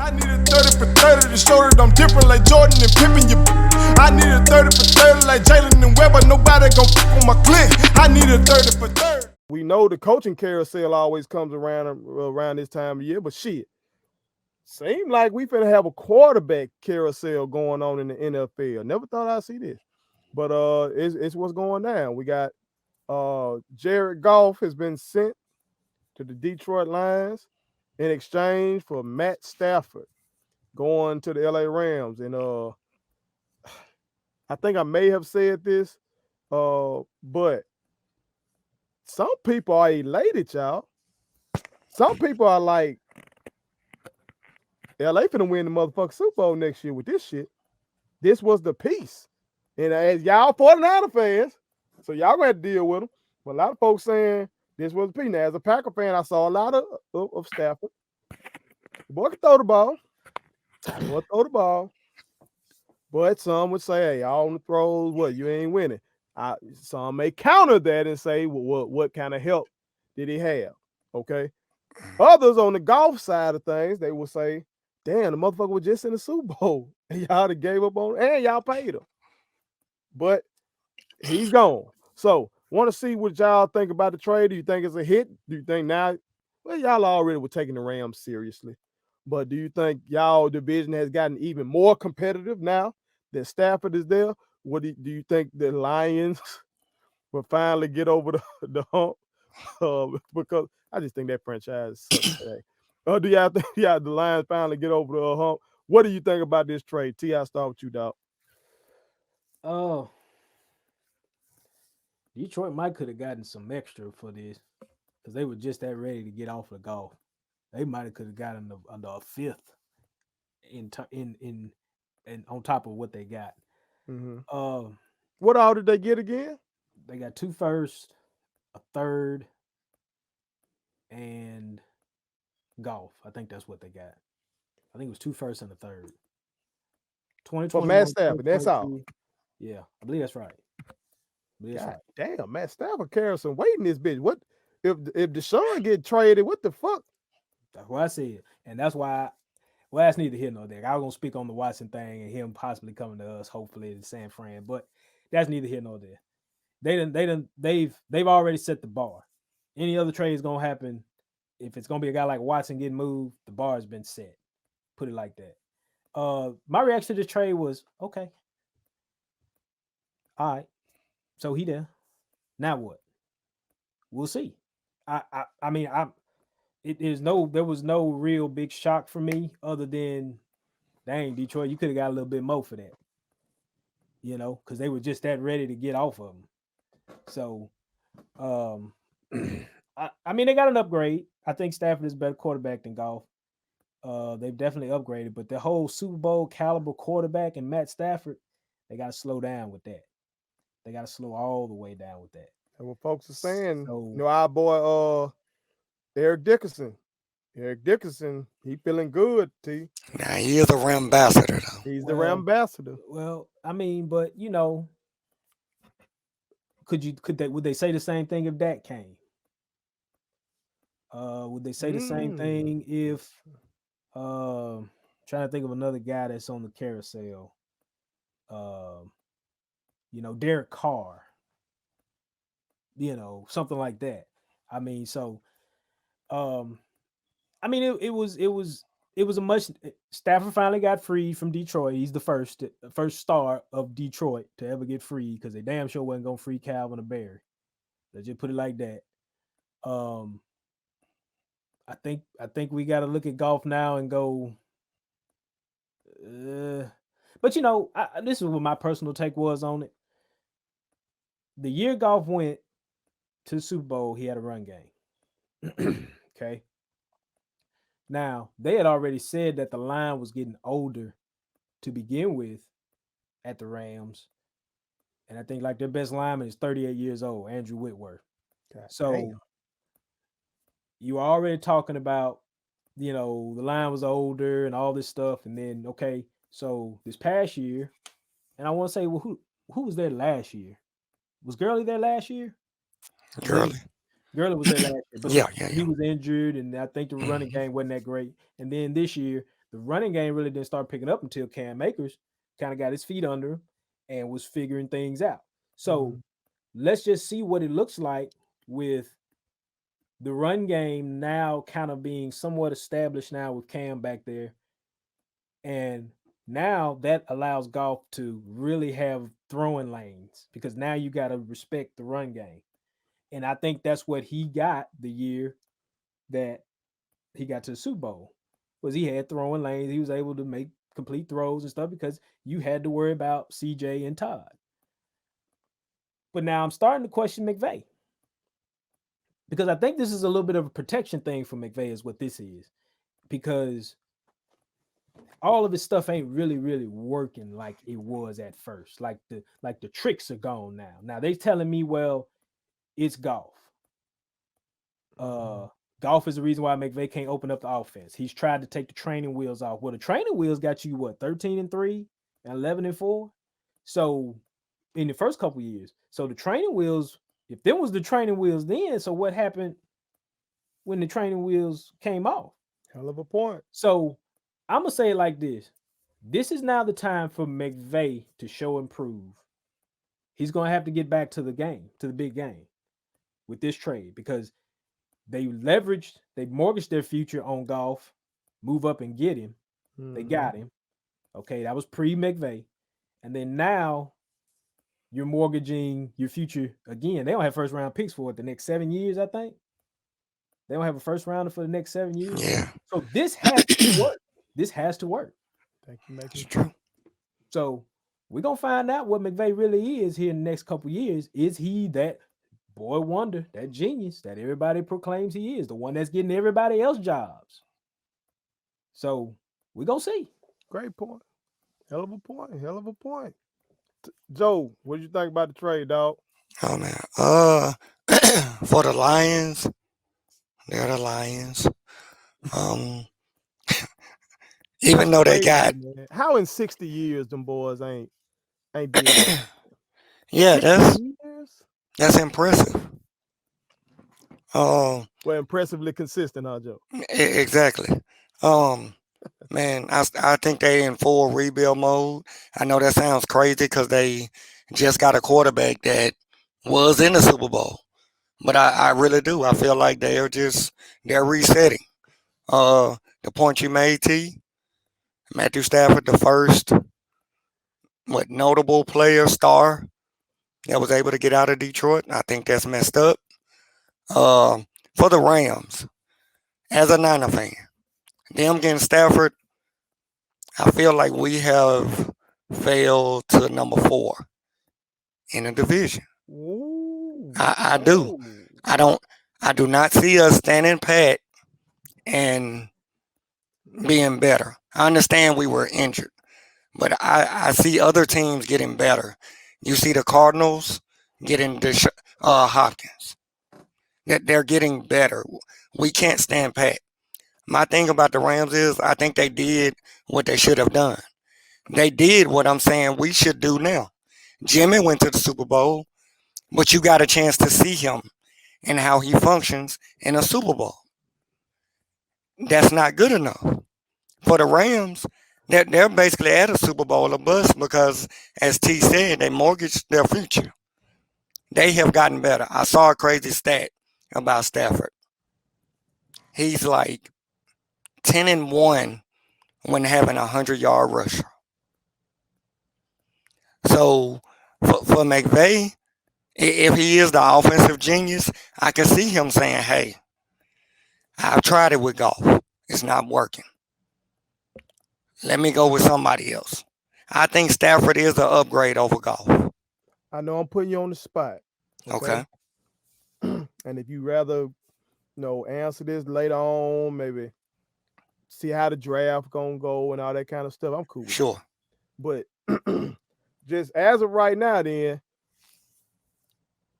I need a 30 for 30 to show that I'm different like Jordan and Pippen. I need a 30 for 30 like Jalen and Webber. Nobody gon' fuck on my click. I need a 30 for 30. We know the coaching carousel always comes around this time of year, but shit, seem like we finna have a quarterback carousel going on in the NFL. Never thought I'd see this, but it's what's going down. We got Jared Goff has been sent to the Detroit Lions in exchange for Matt Stafford going to the LA Rams. And I think I may have said this, but some people are elated, y'all. Some people are like, LA finna win the motherfucking Super Bowl next year with this shit. This was the piece. And as y'all 49er fans, so y'all gonna have to deal with them. But a lot of folks saying this was the piece. Now, as a Packer fan, I saw a lot of Stafford. The boy can throw the ball. But some would say, hey, all the throws, what, you ain't winning. Some may counter that and say, well, what kind of help did he have? Okay. Others on the Goff side of things, they will say, damn, the motherfucker was just in the Super Bowl. And y'all done gave up on him, and y'all paid him. But he's gone. So, want to see what y'all think about the trade. Do you think it's a hit? Do you think now, well, y'all already were taking the Rams seriously. But do you think y'all division has gotten even more competitive now that Stafford is there? What do you think the Lions will finally get over the hump? Because I just think that franchise sucks today. Do y'all think the Lions finally get over the hump? What do you think about this trade? T, I'll start with you, dog. Oh, Detroit might could have gotten some extra for this because they were just that ready to get off of Goff. They might have could have gotten under a fifth in on top of what they got. Mm-hmm. What all did they get again? They got 2 firsts, a third, and Goff. I think that's what they got. I think it was 2 firsts and a third. 2021, for Matt Stafford, that's all. Yeah, I believe that's right. God damn, Matt Stafford carrying some weight in this bitch. What if Deshaun get traded? What the fuck? That's what I said, and that's why. Well, that's neither here nor there. I was gonna speak on the Watson thing and him possibly coming to us, hopefully in San Fran, but that's neither here nor there. They've already set the bar. Any other trade is gonna happen. If it's gonna be a guy like Watson getting moved, the bar has been set. Put it like that. My reaction to this trade was okay. All right, so he there. Now what? We'll see. I mean, there was no real big shock for me other than, dang, Detroit, you could have got a little bit more for that. You know, because they were just that ready to get off of them. So, I mean, they got an upgrade. I think Stafford is a better quarterback than Goff. They've definitely upgraded, but the whole Super Bowl caliber quarterback and Matt Stafford, they got to slow down with that. They got to slow all the way down with that. And what folks are saying, our boy Eric Dickerson, he feeling good, T. Now he is a Ram ambassador, though. He's the Ram ambassador. Well, I mean, but you know, would they say the same thing if Dak came? Would they say the same thing if trying to think of another guy that's on the carousel? Derek Carr. Something like that. I mean, so it was a much. Stafford finally got freed from Detroit. He's the first star of Detroit to ever get freed because they damn sure wasn't gonna free Calvin or Barry. Let's just put it like that. I think we got to look at Goff now and go. But this is what my personal take was on it. The year Goff went to the Super Bowl, he had a run game. Okay. Now, they had already said that the line was getting older to begin with at the Rams. And I think like their best lineman is 38 years old, Andrew Whitworth. God, so damn. You were already talking about, the line was older and all this stuff. And then, okay, so this past year, and I want to say, well, who was there last year? Was Gurley there last year? Gurley was there last year, but yeah. He was injured, and I think the running game wasn't that great. And then this year, the running game really didn't start picking up until Cam Akers kind of got his feet under him and was figuring things out. So let's just see what it looks like with the run game now kind of being somewhat established now with Cam back there. And now that allows Goff to really have throwing lanes because now you got to respect the run game. And I think that's what he got the year that he got to the Super Bowl was he had throwing lanes. He was able to make complete throws and stuff because you had to worry about CJ and Todd. But now I'm starting to question McVay because I think this is a little bit of a protection thing for McVay is what this is because all of his stuff ain't really working like it was at first. Like the tricks are gone now. Now they telling me, well, it's Goff. Goff is the reason why McVay can't open up the offense. He's tried to take the training wheels off. Well, the training wheels got you what 13-3 and 11-4. So in the first couple years, so the training wheels, if them was the training wheels then, so what happened when the training wheels came off? Hell of a point. So I'm gonna say it like this: this is now the time for McVay to show and prove. He's gonna have to get back to the game, to the big game, with this trade because they mortgaged their future on Goff, move up and get him. They got him. Okay, that was pre-McVay. And then now you're mortgaging your future again. They don't have first round picks for it the next 7 years, I think. They don't have a first rounder for the next 7 years. Yeah. So this has to work. This has to work. Thank you, It's true. So we're gonna find out what McVay really is here in the next couple years. Is he that boy wonder, that genius that everybody proclaims he is, the one that's getting everybody else jobs? So we're gonna see. Great point. Hell of a point. Hell of a point. Joe, what did you think about the trade, dog? Oh man. For the Lions, they're the Lions. Even though they got Man, how in 60 years them boys ain't did that? yeah, 60 years? that's impressive. Well, impressively consistent, huh, Joe? Exactly. Man, I think they in full rebuild mode. I know that sounds crazy because they just got a quarterback that was in the Super Bowl, but I really do. I feel like they're resetting. The point you made, T. Matthew Stafford, the first notable player star that was able to get out of Detroit. I think that's messed up. For the Rams, as a Niner fan, them getting Stafford, I feel like we have failed to number 4 in the division. Ooh. I do. I do not see us standing pat and being better. I understand we were injured, but I see other teams getting better. You see the Cardinals getting Hopkins. That they're getting better. We can't stand pat. My thing about the Rams is I think they did what they should have done. They did what I'm saying we should do now. Jimmy went to the Super Bowl, but you got a chance to see him and how he functions in a Super Bowl. That's not good enough. For the Rams, they're basically at a Super Bowl or bust because, as T said, they mortgaged their future. They have gotten better. I saw a crazy stat about Stafford. He's like 10-1 when having a 100-yard rusher. So for McVay, if he is the offensive genius, I can see him saying, "Hey, I've tried it with Goff. It's not working. Let me go with somebody else." I think Stafford is an upgrade over Goff. I know I'm putting you on the spot. Okay. And if you rather, answer this later on, maybe see how the draft gonna go and all that kind of stuff, I'm cool with Sure. that. But just as of right now, then,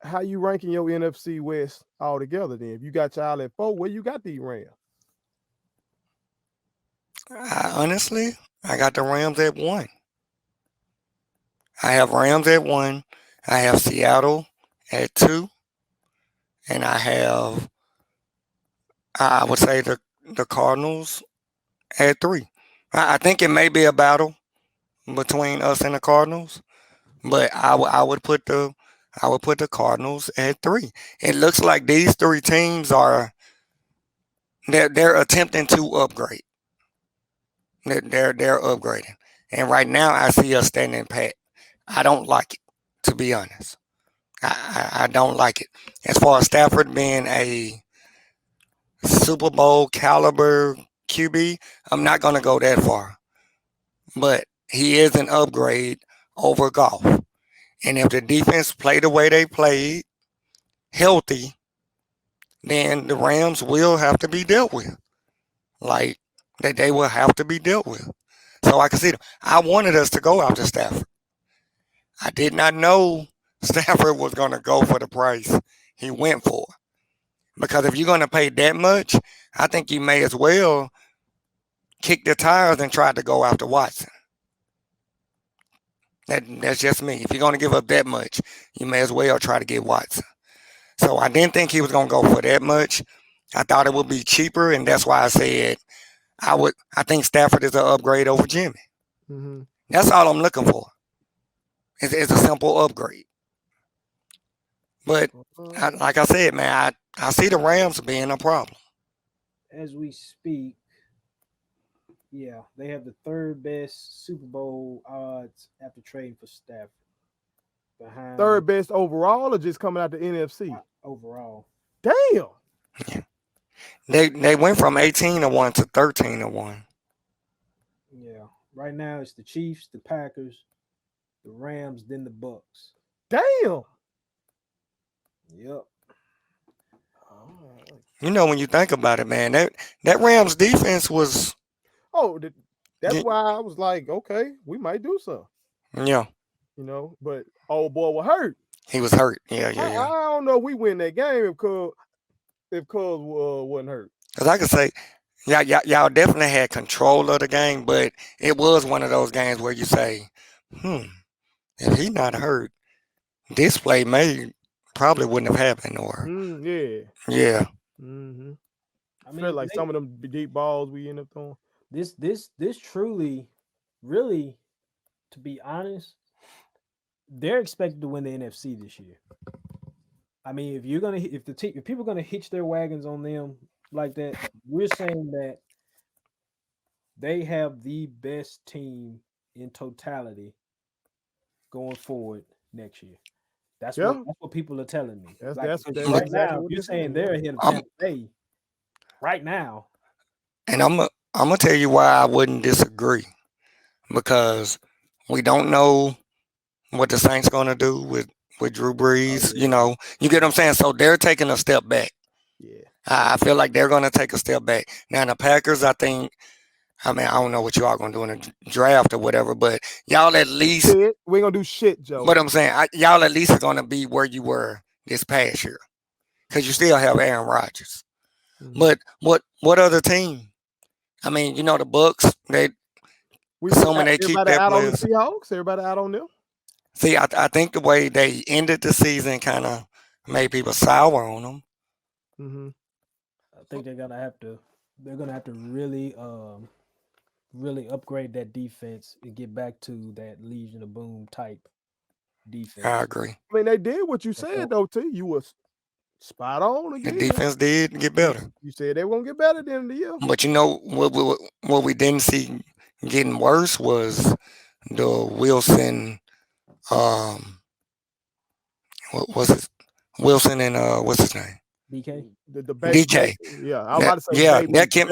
how you ranking your NFC West altogether? Then, if you got y'all at 4, where you got these Rams? Honestly, I got the Rams at 1. I have Rams at 1. I have Seattle at 2. And I would say the Cardinals at 3. I think it may be a battle between us and the Cardinals, but I would put the Cardinals at 3. It looks like these 3 teams are they're attempting to upgrade. They're upgrading, and right now I see us standing pat. I don't like it, to be honest. I don't like it. As far as Stafford being a Super Bowl caliber QB, I'm not gonna go that far, but he is an upgrade over Goff. And if the defense play the way they played, healthy, then the Rams will have to be dealt with. Like they will have to be dealt with. So I can see them. I wanted us to go after Stafford. I did not know Stafford was going to go for the price he went for. Because if you're going to pay that much, I think you may as well kick the tires and try to go after Watson. That's just me. If you're going to give up that much, you may as well try to get Watson. So I didn't think he was going to go for that much. I thought it would be cheaper, and that's why I said I think Stafford is an upgrade over Jimmy. Mm-hmm. That's all I'm looking for. It's a simple upgrade. But like I said, man, I see the Rams being a problem. As we speak, yeah, they have the third best Super Bowl odds after trading for Stafford. Behind Third best overall, or just coming out the NFC? Overall. Damn. Yeah. They went from 18-1 to 13-1. Yeah. Right now it's the Chiefs, the Packers, the Rams, then the Bucks. Damn. Yep. You know, when you think about it, man, that Rams defense was. Oh, that's why I was like, okay, we might do something. Yeah. You know, but old boy was hurt. He was hurt. Yeah. I don't know if we win that game if Cuz wasn't hurt. Because I could say, y'all definitely had control of the game, but it was one of those games where you say, if he not hurt, this play probably wouldn't have happened. Or yeah. Mm-hmm. I feel like some of them deep balls we end up throwing. This truly, really, to be honest, they're expected to win the NFC this year. I mean, if people are gonna hitch their wagons on them like that, we're saying that they have the best team in totality going forward next year. That's what people are telling me. That's right now. You're saying they're ahead of Tampa Bay right now. And I'm gonna tell you why I wouldn't disagree, because we don't know what the Saints gonna do with Drew Brees. You know, you get what I'm saying. So they're taking a step back. Yeah, I feel like they're gonna take a step back. Now the Packers, I don't know what you all gonna do in a draft or whatever, but y'all at least we ain't gonna do shit, Joe. But I'm saying y'all at least are gonna be where you were this past year, because you still have Aaron Rodgers. Mm-hmm. But what other team? I mean, you know, the Bucks. They keep their out players. On the Seahawks. Everybody out on them. See, I think the way they ended the season kind of made people sour on them. Mm-hmm. I think they're gonna have to really really upgrade that defense and get back to that Legion of Boom type defense. I agree. I mean, they did what you said though, T. You was spot on again. The defense did get better. You said they were gonna get better at the end of the year. But you know what we didn't see getting worse was the Wilson. What was it? Wilson and what's his name? DK. The baby, DK. Yeah, I was about to say. Yeah,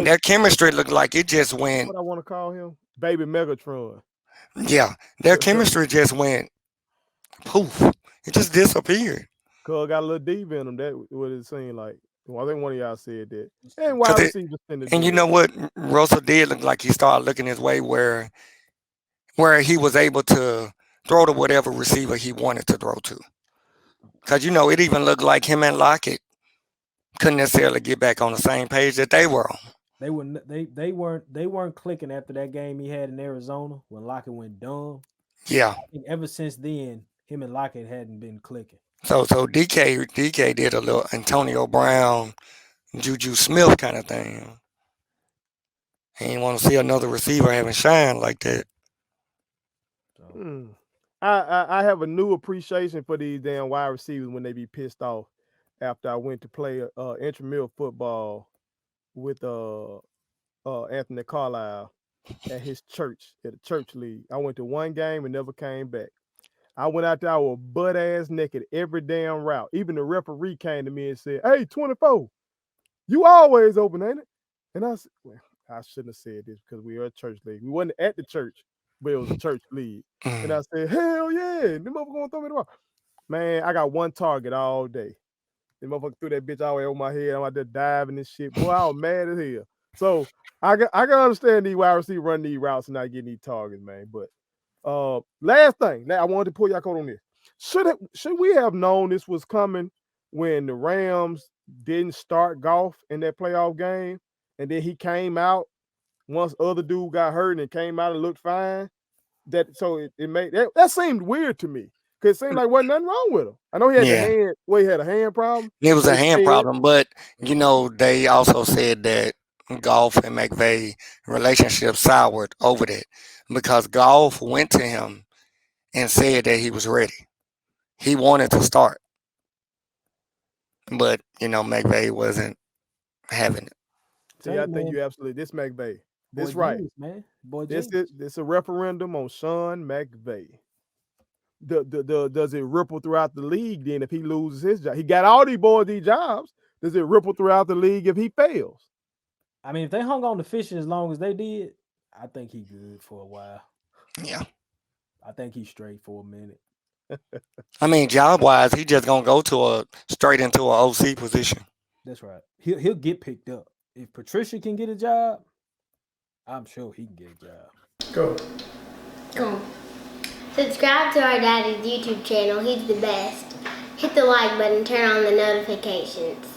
their chemistry looked like it just went. What I want to call him, Baby Megatron. Yeah, their chemistry just went poof. It just disappeared. Cuz got a little deep in him. That what it seemed like. Well, I think one of y'all said that. And why receivers tend to and you know what Russell did look like? He started looking his way where he was able to throw to whatever receiver he wanted to throw to. Because, you know, it even looked like him and Lockett couldn't necessarily get back on the same page that they were on. They weren't clicking after that game he had in Arizona when Lockett went dumb. Yeah. I think ever since then, him and Lockett hadn't been clicking. So DK did a little Antonio Brown, Juju Smith kind of thing. He ain't want to see another receiver having shine like that. So I have a new appreciation for these damn wide receivers when they be pissed off after I went to play intramural football with Anthony Carlisle at his church at a church league. I went to one game and never came back. I went out there, I was butt ass naked every damn route. Even the referee came to me and said, "Hey, 24, you always open, ain't it?" And I said, well, I shouldn't have said this because we were a church league. We wasn't at the church, but it was a church league. And I said, "Hell yeah, them motherfuckers gonna throw me the ball." Man, I got one target all day. The motherfucker threw that bitch all the way over my head. I'm out there diving and shit. Boy, I was mad as hell. So I can understand these wide receivers running these routes and not getting these targets, man. But last thing, now I wanted to pull your coat on this. Should we have known this was coming when the Rams didn't start Goff in that playoff game, and then he came out once other dude got hurt and came out and looked fine? It made that seemed weird to me because it seemed like wasn't nothing wrong with him. I know he had the Yeah, hand. Well, he had a hand problem. it was a They hand said, problem, but they also said that Goff and McVay relationship soured over that because Goff went to him and said that he was ready. He wanted to start, but McVay wasn't having it. See, I Tank think man, you absolutely this McVay. boy This right. genius, man. Boy This genius. is a referendum on Sean McVay. Does it ripple throughout the league then if he loses his job? He got all these boys these jobs. Does it ripple throughout the league if he fails? I mean, if they hung on to fishing as long as they did, I think he good for a while. Yeah. I think he's straight for a minute. I mean, job wise, he just gonna go straight into an OC position. That's right. He'll get picked up. If Patricia can get a job, I'm sure he can get a job. Go. Cool. Subscribe to our daddy's YouTube channel. He's the best. Hit the like button, turn on the notifications.